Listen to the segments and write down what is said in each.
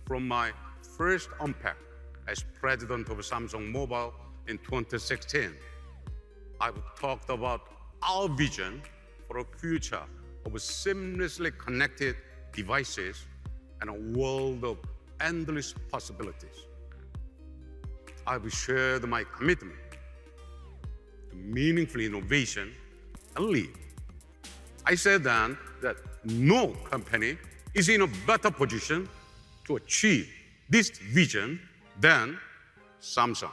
From my first unpack as president of Samsung Mobile in 2016, I've talked about our vision for a future of seamlessly connected devices and a world of endless possibilities. I've shared my commitment to meaningful innovation and lead. I said then that no company is in a better position to achieve this vision than Samsung.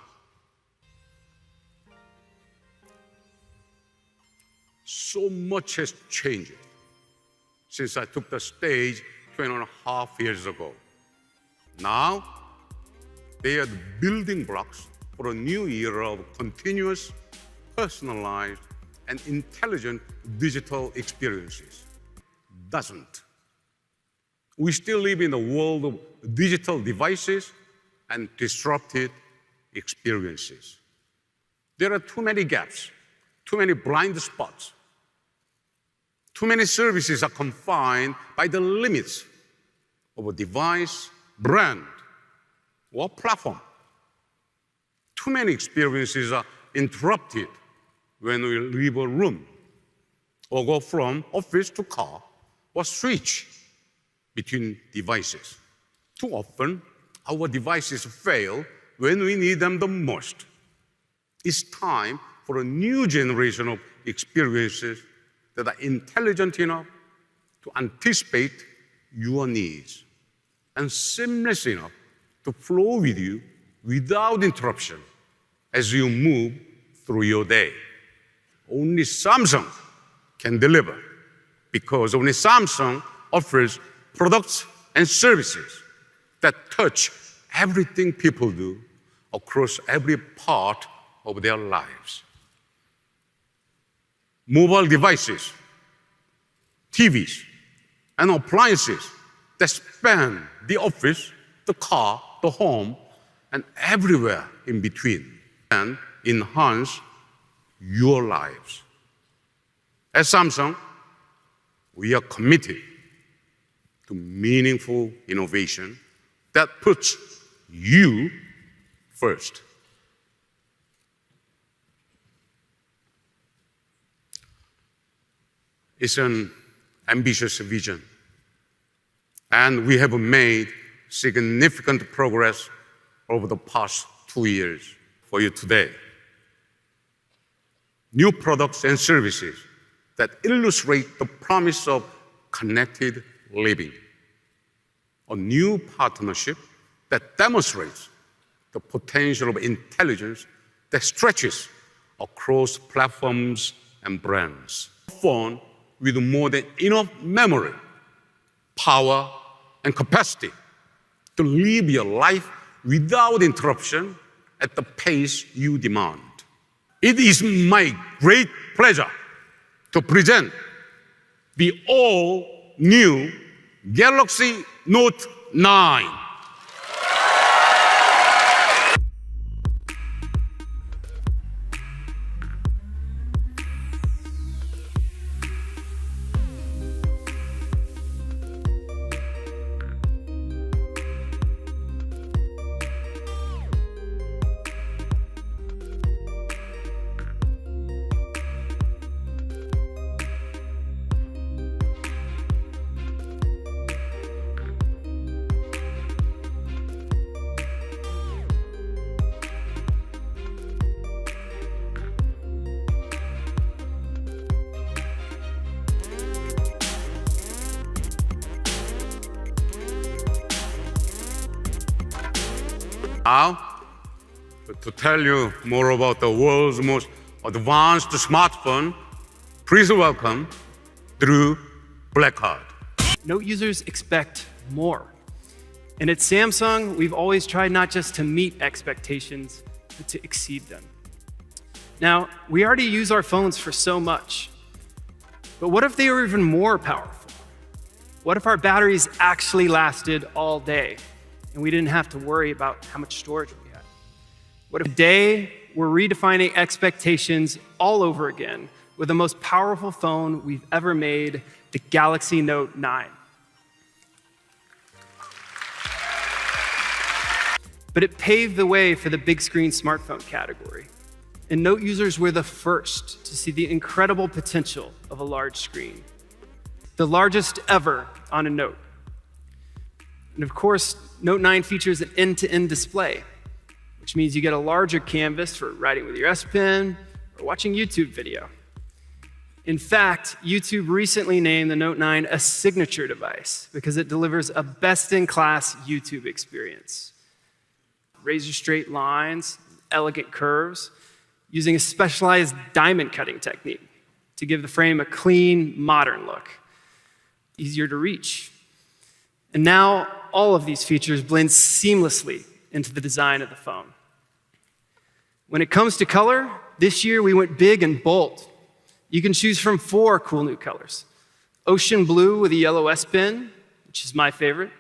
So much has changed since I took the stage 2.5 years ago. Now, they are the building blocks for a new era of continuous, personalized, and intelligent digital experiences. Doesn't. We still live in a world of digital devices and disrupted experiences. There are too many gaps, too many blind spots. Too many services are confined by the limits of a device, brand, or platform. Too many experiences are interrupted when we leave a room or go from office to car or switch between devices. Too often, our devices fail when we need them the most. It's time for a new generation of experiences that are intelligent enough to anticipate your needs and seamless enough to flow with you without interruption as you move through your day. Only Samsung can deliver, because only Samsung offers products and services that touch everything people do across every part of their lives. Mobile devices, TVs, and appliances that span the office, the car, the home, and everywhere in between, and enhance your lives. At Samsung, we are committed to meaningful innovation that puts you first. It's an ambitious vision, and we have made significant progress over the past 2 years for you today. New products and services that illustrate the promise of connected living. A new partnership that demonstrates the potential of intelligence that stretches across platforms and brands. A phone with more than enough memory, power, and capacity to live your life without interruption at the pace you demand. It is my great pleasure to present the all-new Galaxy Note 9. Now, to tell you more about the world's most advanced smartphone, please welcome Drew Blackard. Note users expect more. And at Samsung, we've always tried not just to meet expectations, but to exceed them. Now, we already use our phones for so much, but what if they were even more powerful? What if our batteries actually lasted all day and we didn't have to worry about how much storage we had? What if today we're redefining expectations all over again with the most powerful phone we've ever made, the Galaxy Note 9? But it paved the way for the big screen smartphone category. And Note users were the first to see the incredible potential of a large screen, the largest ever on a Note. And of course, Note 9 features an end-to-end display, which means you get a larger canvas for writing with your S Pen or watching YouTube video. In fact, YouTube recently named the Note 9 a signature device because it delivers a best-in-class YouTube experience. Razor-straight lines, elegant curves, using a specialized diamond cutting technique to give the frame a clean, modern look. Easier to reach. And now, all of these features blend seamlessly into the design of the phone. When it comes to color, this year we went big and bold. You can choose from 4 cool new colors. Ocean blue with a yellow S Pen, which is my favorite,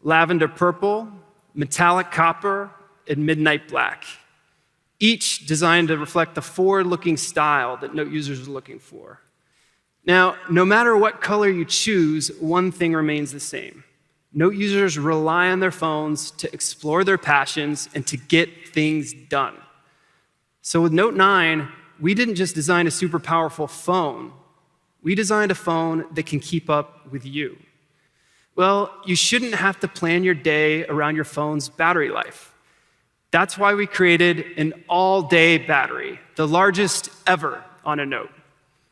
lavender purple, metallic copper, and midnight black. Each designed to reflect the forward-looking style that Note users are looking for. Now, no matter what color you choose, one thing remains the same. Note users rely on their phones to explore their passions and to get things done. So with Note 9, we didn't just design a super powerful phone. We designed a phone that can keep up with you. Well, you shouldn't have to plan your day around your phone's battery life. That's why we created an all-day battery, the largest ever on a Note.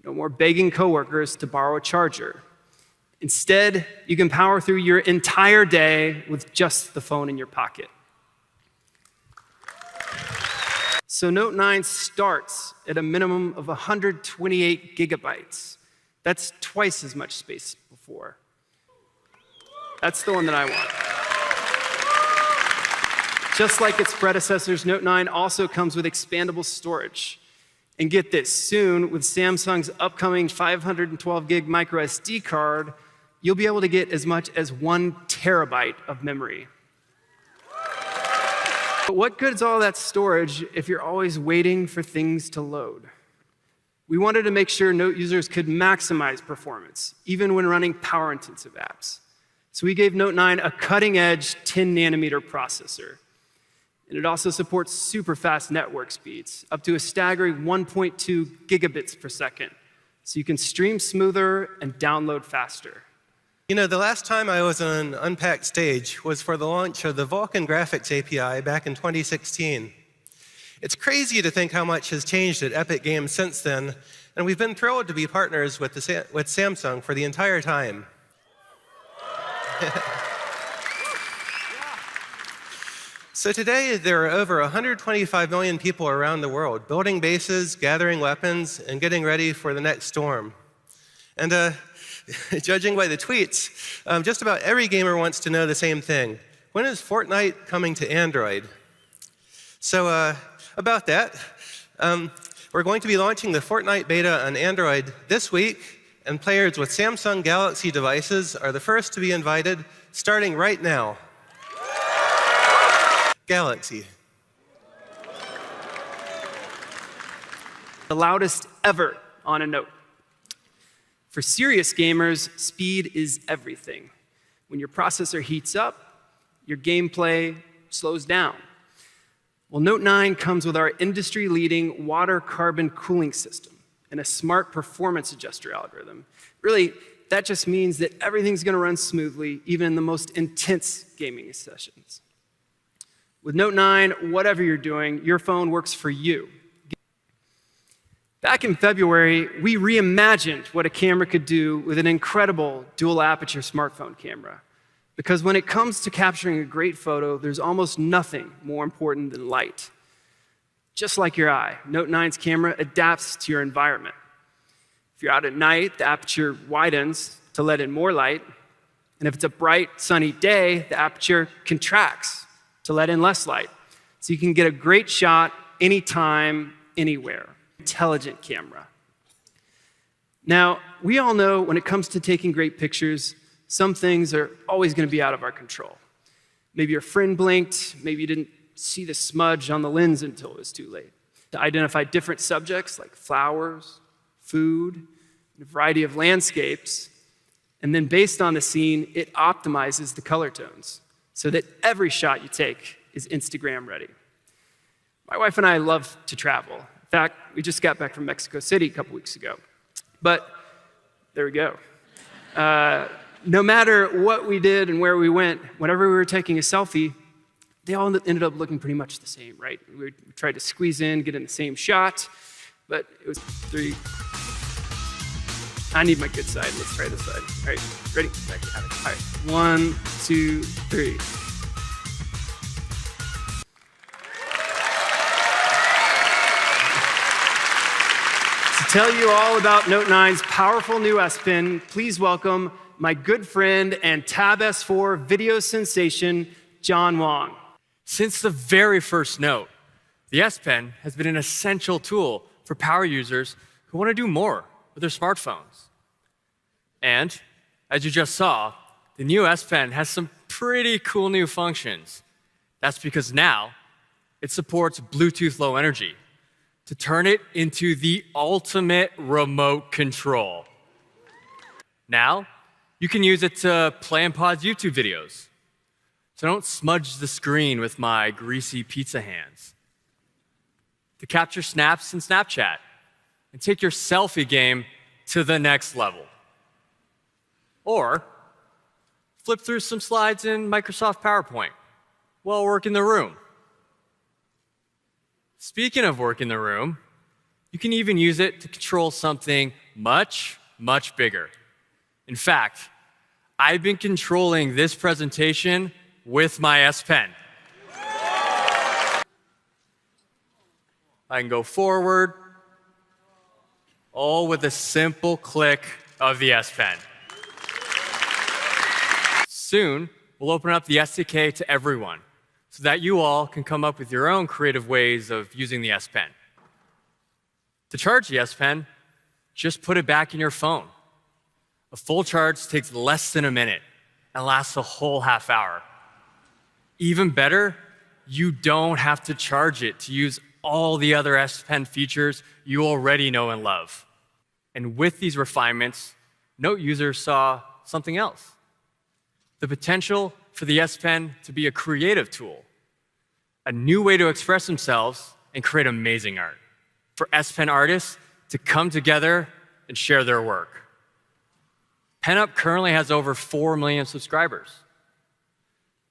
No more begging coworkers to borrow a charger. Instead, you can power through your entire day with just the phone in your pocket. So Note 9 starts at a minimum of 128 gigabytes. That's twice as much space before. That's the one that I want. Just like its predecessors, Note 9 also comes with expandable storage. And get this, soon, with Samsung's upcoming 512 gig micro SD card, you'll be able to get as much as 1 terabyte of memory. But what good is all that storage if you're always waiting for things to load? We wanted to make sure Note users could maximize performance, even when running power-intensive apps. So we gave Note 9 a cutting-edge 10-nanometer processor. And it also supports super fast network speeds, up to a staggering 1.2 gigabits per second. So you can stream smoother and download faster. You know, the last time I was on an Unpacked stage was for the launch of the Vulkan Graphics API back in 2016. It's crazy to think how much has changed at Epic Games since then, and we've been thrilled to be partners with Samsung for the entire time. So today, there are over 125 million people around the world building bases, gathering weapons, and getting ready for the next storm. And judging by the tweets, just about every gamer wants to know the same thing. When is Fortnite coming to Android? So about that, we're going to be launching the Fortnite beta on Android this week, and players with Samsung Galaxy devices are the first to be invited, starting right now. Galaxy. The loudest ever on a Note. For serious gamers, speed is everything. When your processor heats up, your gameplay slows down. Well, Note 9 comes with our industry-leading water carbon cooling system and a smart performance adjuster algorithm. Really, that just means that everything's going to run smoothly, even in the most intense gaming sessions. With Note 9, whatever you're doing, your phone works for you. Back in February, we reimagined what a camera could do with an incredible dual-aperture smartphone camera. Because when it comes to capturing a great photo, there's almost nothing more important than light. Just like your eye, Note 9's camera adapts to your environment. If you're out at night, the aperture widens to let in more light. And if it's a bright, sunny day, the aperture contracts to let in less light. So you can get a great shot anytime, anywhere. Intelligent camera. Now, we all know when it comes to taking great pictures, some things are always going to be out of our control. Maybe your friend blinked, maybe you didn't see the smudge on the lens until it was too late. To identify different subjects like flowers, food, a variety of landscapes, and then based on the scene, it optimizes the color tones so that every shot you take is Instagram ready. My wife and I love to travel. In fact, we just got back from Mexico City a couple weeks ago. But there we go. No matter what we did and where we went, whenever we were taking a selfie, they all ended up looking pretty much the same, right? We tried to squeeze in, get in the same shot, but it was 3. I need my good side. Let's try this side. All right, ready? All right, 1, 2, 3. To tell you all about Note9's powerful new S Pen, please welcome my good friend and Tab S4 video sensation, John Wong. Since the very first Note, the S Pen has been an essential tool for power users who want to do more with their smartphones. And as you just saw, the new S Pen has some pretty cool new functions. That's because now it supports Bluetooth Low Energy to turn it into the ultimate remote control. Now, you can use it to play and pause YouTube videos, so don't smudge the screen with my greasy pizza hands. To capture snaps in Snapchat and take your selfie game to the next level. Or flip through some slides in Microsoft PowerPoint while working the room. Speaking of work in the room, you can even use it to control something much, much bigger. In fact, I've been controlling this presentation with my S Pen. I can go forward, all with a simple click of the S Pen. Soon, we'll open up the SDK to everyone so that you all can come up with your own creative ways of using the S Pen. To charge the S Pen, just put it back in your phone. A full charge takes less than a minute and lasts a whole half hour. Even better, you don't have to charge it to use all the other S Pen features you already know and love. And with these refinements, Note users saw something else. The potential for the S Pen to be a creative tool, a new way to express themselves and create amazing art, for S Pen artists to come together and share their work. PenUp currently has over 4 million subscribers.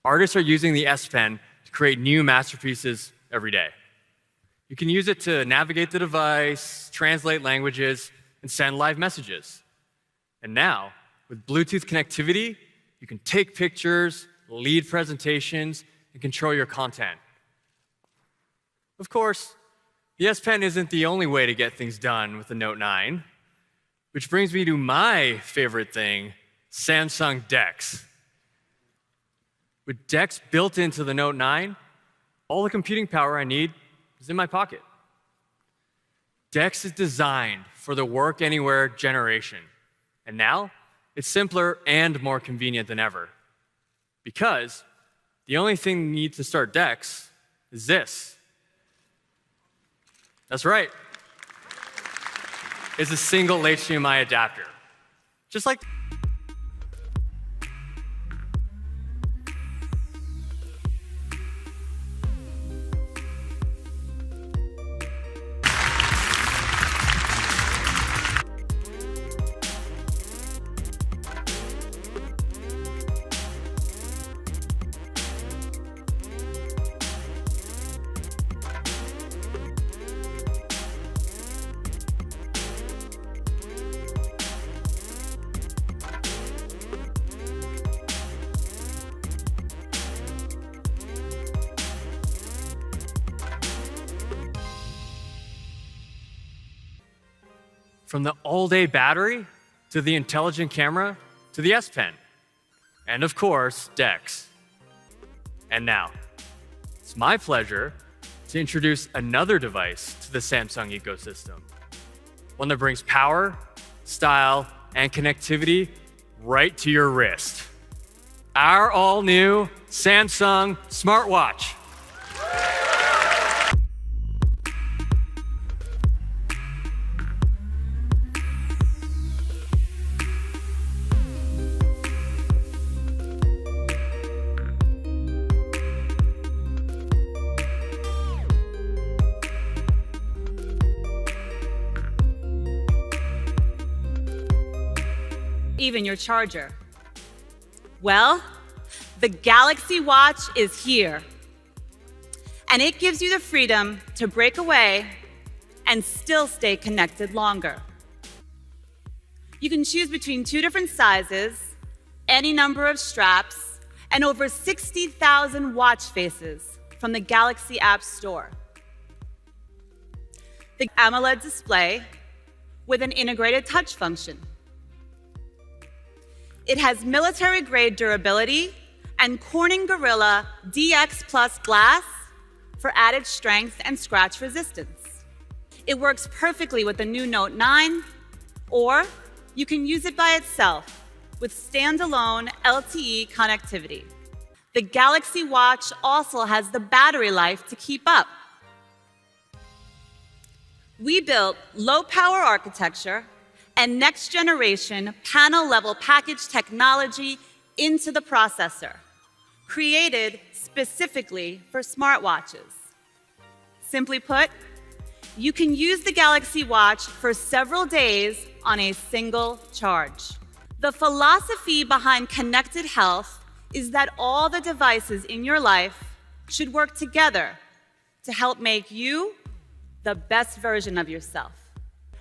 Artists are using the S Pen to create new masterpieces every day. You can use it to navigate the device, translate languages, and send live messages. And now, with Bluetooth connectivity, you can take pictures, lead presentations, and control your content. Of course, the S Pen isn't the only way to get things done with the Note 9, which brings me to my favorite thing, Samsung DeX. With DeX built into the Note 9, all the computing power I need is in my pocket. DeX is designed for the work anywhere generation, and now it's simpler and more convenient than ever. Because the only thing you need to start DeX is this. That's right. It's a single HDMI adapter. Just like from the all-day battery, to the intelligent camera, to the S Pen, and of course, DeX. And now, it's my pleasure to introduce another device to the Samsung ecosystem. One that brings power, style, and connectivity right to your wrist. Our all-new Samsung smartwatch. even your charger. Well, the Galaxy Watch is here. And it gives you the freedom to break away and still stay connected longer. You can choose between 2 different sizes, any number of straps, and over 60,000 watch faces from the Galaxy App Store. The AMOLED display with an integrated touch function. It has military-grade durability and Corning Gorilla DX Plus glass for added strength and scratch resistance. It works perfectly with the new Note 9, or you can use it by itself with standalone LTE connectivity. The Galaxy Watch also has the battery life to keep up. We built low-power architecture and next-generation panel-level package technology into the processor, created specifically for smartwatches. Simply put, you can use the Galaxy Watch for several days on a single charge. The philosophy behind connected health is that all the devices in your life should work together to help make you the best version of yourself.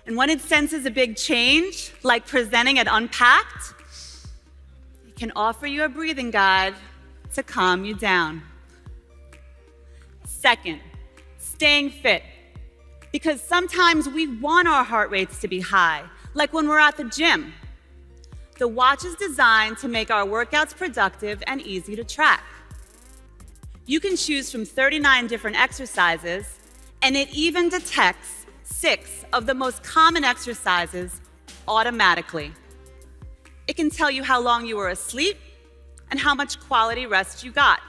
And when it senses a big change, like presenting it unpacked, it can offer you a breathing guide to calm you down. Second, staying fit. Because sometimes we want our heart rates to be high, like when we're at the gym. The watch is designed to make our workouts productive and easy to track. You can choose from 39 different exercises, and it even detects 6 of the most common exercises automatically. It can tell you how long you were asleep and how much quality rest you got.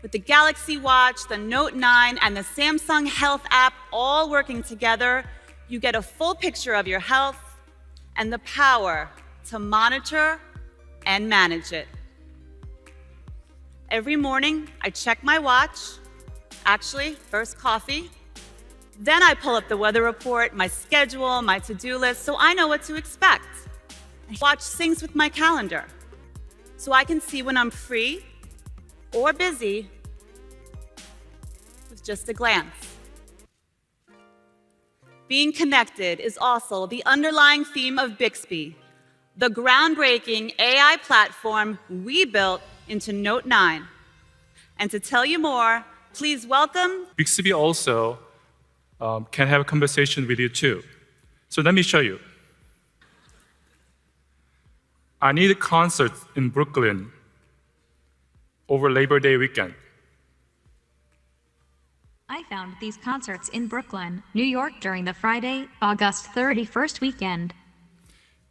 With the Galaxy Watch, the Note 9, and the Samsung Health app all working together, you get a full picture of your health and the power to monitor and manage it. Every morning, I check my watch. Actually, first coffee. Then I pull up the weather report, my schedule, my to-do list, so I know what to expect. Watch syncs with my calendar, so I can see when I'm free or busy with just a glance. Being connected is also the underlying theme of Bixby, the groundbreaking AI platform we built into Note 9. And to tell you more, please welcome Bixby also can have a conversation with you too. So let me show you. I need a concert in Brooklyn over Labor Day weekend. I found these concerts in Brooklyn, New York during the Friday, August 31st weekend.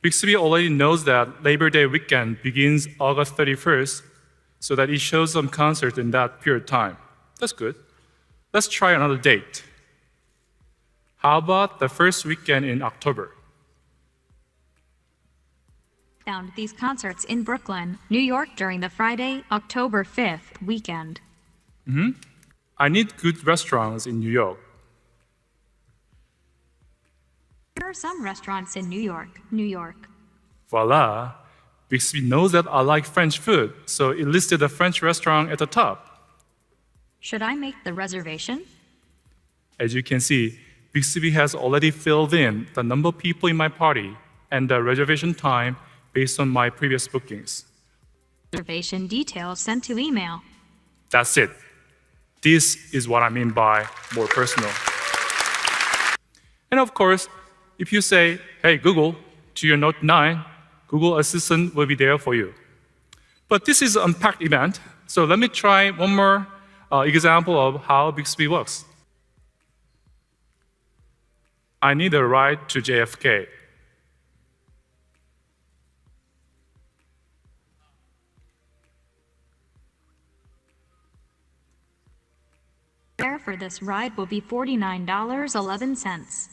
Bixby already knows that Labor Day weekend begins August 31st, so that it shows some concerts in that period of time. That's good. Let's try another date. How about the first weekend in October? Found these concerts in Brooklyn, New York during the Friday, October 5th weekend. I need good restaurants in New York. There are some restaurants in New York, New York. Voila! Bixby knows that I like French food, so it listed a French restaurant at the top. Should I make the reservation? As you can see, Bixby has already filled in the number of people in my party and the reservation time based on my previous bookings. Reservation details sent to email. That's it. This is what I mean by more personal. And of course, if you say, hey, Google, to your Note 9, Google Assistant will be there for you. But this is an unpacked event, so let me try one more example of how Bixby works. I need a ride to JFK. Fare for this ride will be $49.11.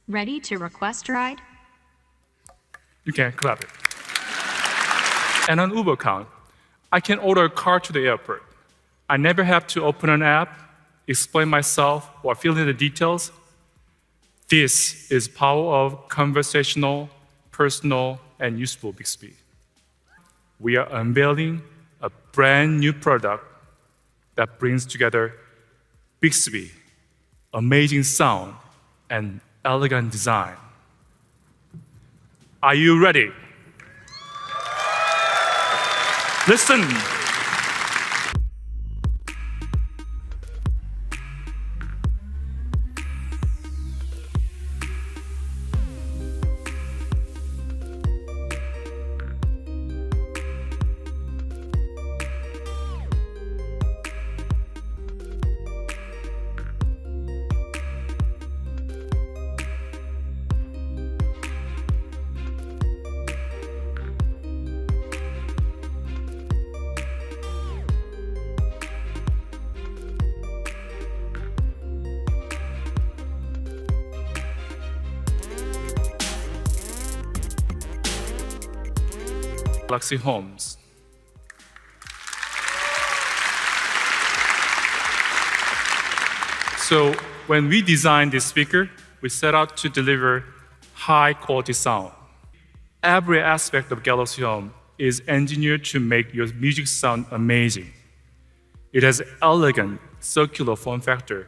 Ready to request ride? You can clap it. And on Uber account, I can order a car to the airport. I never have to open an app, explain myself, or fill in the details. This is power of conversational personal, and useful Bixby. We are unveiling a brand new product that brings together Bixby, amazing sound, and elegant design. Are you ready? Listen. Galaxy Homes. So when we designed this speaker, we set out to deliver high quality sound. Every aspect of Galaxy Home is engineered to make your music sound amazing. It has elegant circular form factor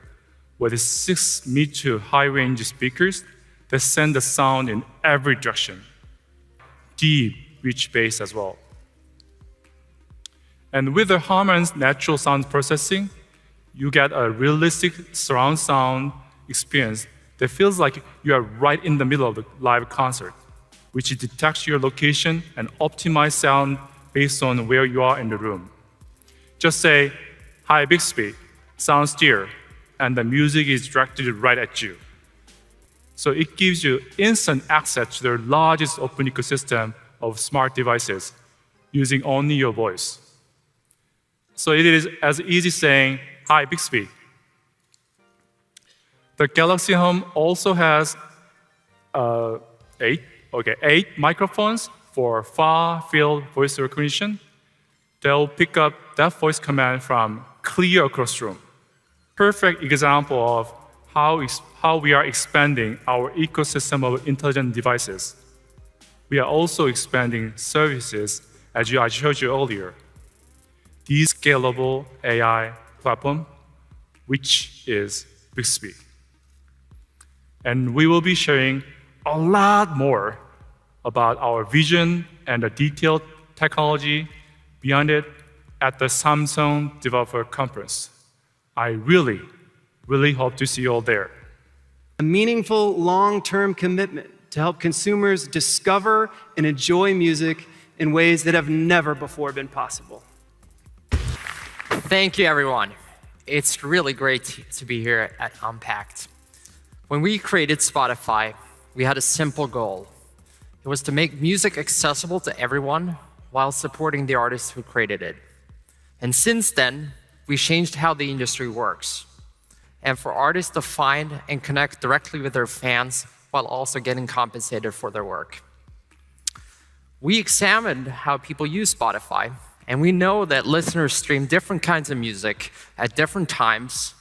with 6 mid to high range speakers that send the sound in every direction. Deep, rich bass as well. And with the Harman's natural sound processing, you get a realistic surround sound experience that feels like you are right in the middle of the live concert, which detects your location and optimizes sound based on where you are in the room. Just say, "Hi Bixby, sound steer," and the music is directed right at you. So it gives you instant access to the largest open ecosystem of smart devices using only your voice. So it is as easy saying, "Hi Bixby." The Galaxy Home also has 8 microphones for far-field voice recognition. They'll pick up that voice command from clear across room. Perfect example of how we are expanding our ecosystem of intelligent devices. We are also expanding services, as I showed you earlier. This scalable AI platform, which is Bixby. And we will be sharing a lot more about our vision and the detailed technology beyond it at the Samsung Developer Conference. I really, really hope to see you all there. A meaningful long-term commitment to help consumers discover and enjoy music in ways that have never before been possible. Thank you, everyone. It's really great to be here at Unpacked. When we created Spotify, we had a simple goal. It was to make music accessible to everyone while supporting the artists who created it. And since then, we changed how the industry works. And for artists to find and connect directly with their fans while also getting compensated for their work. We examined how people use Spotify, and we know that listeners stream different kinds of music at different times,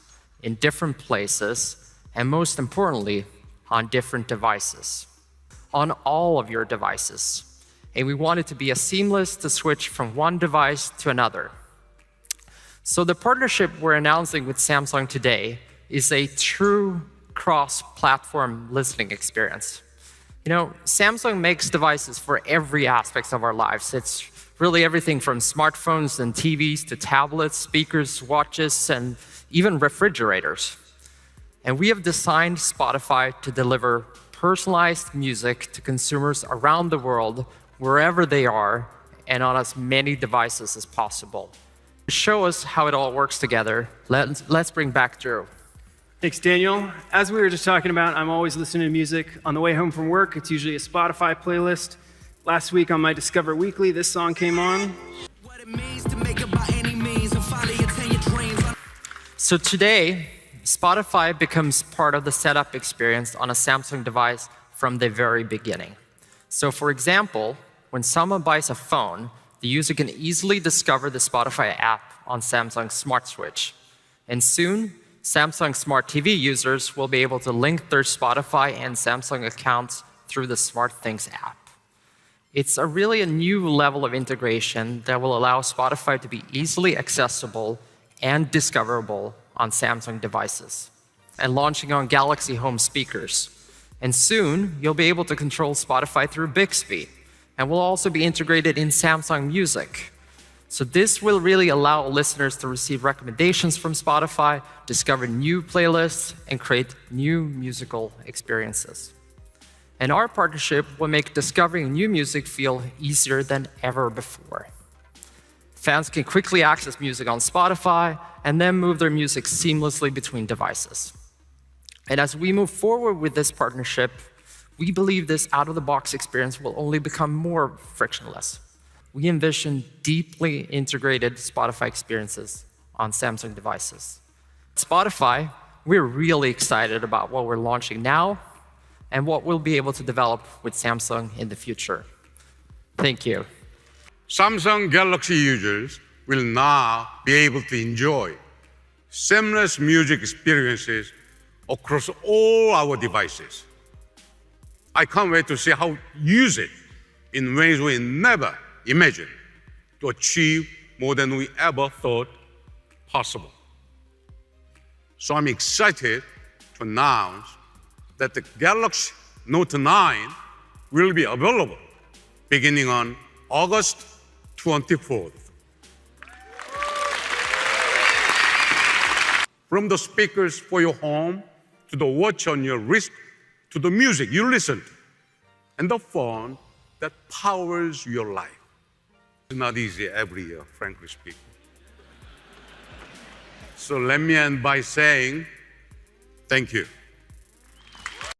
in different places, and most importantly, on different devices. On all of your devices. And we want it to be as seamless to switch from one device to another. So the partnership we're announcing with Samsung today is a true cross-platform listening experience. You know, Samsung makes devices for every aspect of our lives. It's really everything from smartphones and TVs to tablets, speakers, watches, and even refrigerators. And we have designed Spotify to deliver personalized music to consumers around the world, wherever they are, and on as many devices as possible. To show us how it all works together, let's bring back Drew. Thanks, Daniel. As we were just talking about, I'm always listening to music on the way home from work. It's usually a Spotify playlist. Last week on my Discover Weekly, this song came on. So today, Spotify becomes part of the setup experience on a Samsung device from the very beginning. So for example, when someone buys a phone, the user can easily discover the Spotify app on Samsung's Smart Switch. And soon, Samsung Smart TV users will be able to link their Spotify and Samsung accounts through the SmartThings app. It's really a new level of integration that will allow Spotify to be easily accessible and discoverable on Samsung devices, and launching on Galaxy Home speakers. And soon, you'll be able to control Spotify through Bixby, and will also be integrated in Samsung Music. So this will really allow listeners to receive recommendations from Spotify, discover new playlists, and create new musical experiences. And our partnership will make discovering new music feel easier than ever before. Fans can quickly access music on Spotify and then move their music seamlessly between devices. And as we move forward with this partnership, we believe this out-of-the-box experience will only become more frictionless. We envision deeply integrated Spotify experiences on Samsung devices. At Spotify, we're really excited about what we're launching now and what we'll be able to develop with Samsung in the future. Thank you. Samsung Galaxy users will now be able to enjoy seamless music experiences across all our devices. I can't wait to see how we use it in ways we never imagined to achieve more than we ever thought possible. So I'm excited to announce that the Galaxy Note9 will be available beginning on August 24th. From the speakers for your home, to the watch on your wrist, to the music you listen to, and the phone that powers your life. It's not easy every year, frankly speaking. So let me end by saying thank you.